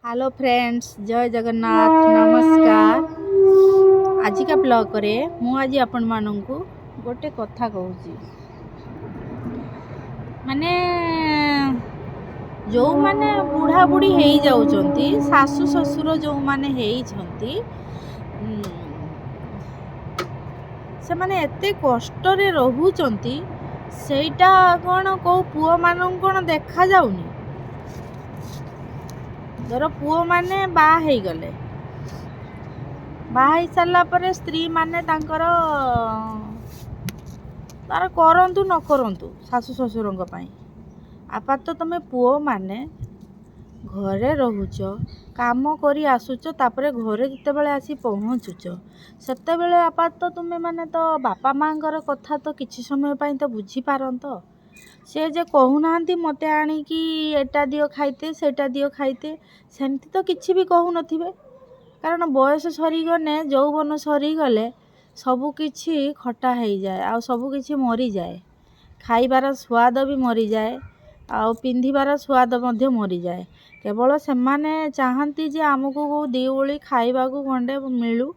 Hello friends, जय जगन्नाथ, नमस्कार। आजिका blog रे मु आज आपण मानंकु गोटे कथा कहूची। माने जो माने बुढ़ा बुढ़ी हेई जाउचंती, सासु ससुर जो माने हेई छंती, से माने एते कष्ट रे रहूचंती, सेटा कोन को पुओ मानन कोन देखा जाउनी। धर पुओ माने बाहा हेई गले, बाहा सारा पर स्त्री माने तांकर तार करंतु न करंतु सासु ससुरंग पाई आपात तुम पुओ माने घरे रहुच, काम करी आसुच, तापरे घरे जितेबेले आसी पहुँचुच, सेतेबेले आपात तुम माने तो बापा मांकर कथा तो किछि समय पाई तो बुझी पारंत। से जे कहूनाहांती मते आनिकी एटा दियो खाइते सेटा दियो खाइते, सेमती तो किछि भी कहू नथिबे। कारण बयस सरीगने, यौवन सरीगले सबु किछि खटा हो जाए, आ सबु किछि मरी जाए, खाइबार स्वाद भी मरी जाए, आ पिंधिबार स्वाद मध्य मरी जाए। केवल सेमाने चाहती जे आमको दी ओली खाइबा को खंडे मिलू,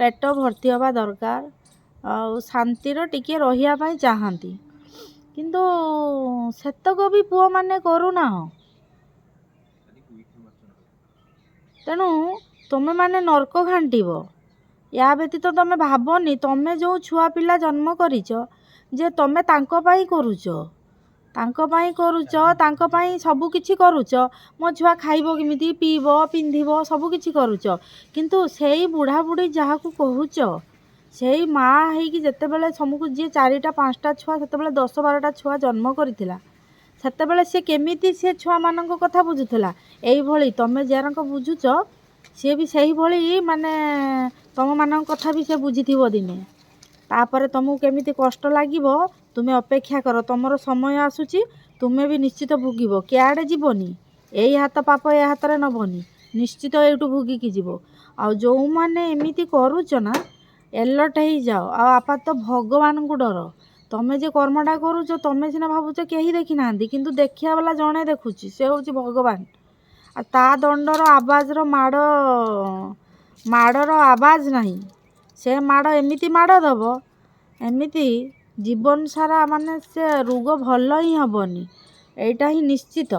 पेट भर्ती हवा दरकार, आ शांतिर टिके रहिया पाई चाहती, किंतु सेतक भी पुओ माने करूना। तेणु तुम माने नर्क घांटीब। या व्यतीत तुम भावनी तुम जो छुआ पिला जन्म करिच जे तुम तांको पाई करूच, तांको पाई करूच, तांको पाई सबु किछि करूच। मो छुआ खाइबो किमिति, पीबो पिंधिबो सबु किछि करूच, किंतु सेई बुढ़ा बुढ़ी जहा को कहूच, सेई माँ हेकी जेतेबेले समूह जी 4टा 5टा छुआ सेतेबेले 10-12टा छुआ जन्म करिथिला, सेतेबेले से केमिति से छुआ मानक कथा बुझुथला। एई भली तमे जेरंक बुझुच सी भी सही भली माने तुम मान कथा भी से बुझीथिबो दिने। तापर तुमको केमिति कष्ट लागिबो तुमे अपेक्षा कर, तुमर समय आसुची, तुमे भी निश्चित भोगिबो। क्याडे जीवनी, एई हाथ पाप ए हाथ रे नबनी, निश्चित एटू भोगिकी जीवो। आ जो माने एमिति करूच ना, एलर्ट ही जाओ। आपा तो भगवान को डर। तमे जे कर्मटा करूच तमे सिना भावुच केही देखी नांदी, किंतु देखिया वाला जणे देखुची, से होची भगवान। आ ता दंडर आवाजर माड़र आवाज नहीं, से माड़ एमिति माड़ दब, एमिति जीवन सारा माने से रोग भल ही हबनी, एटा ही निश्चित।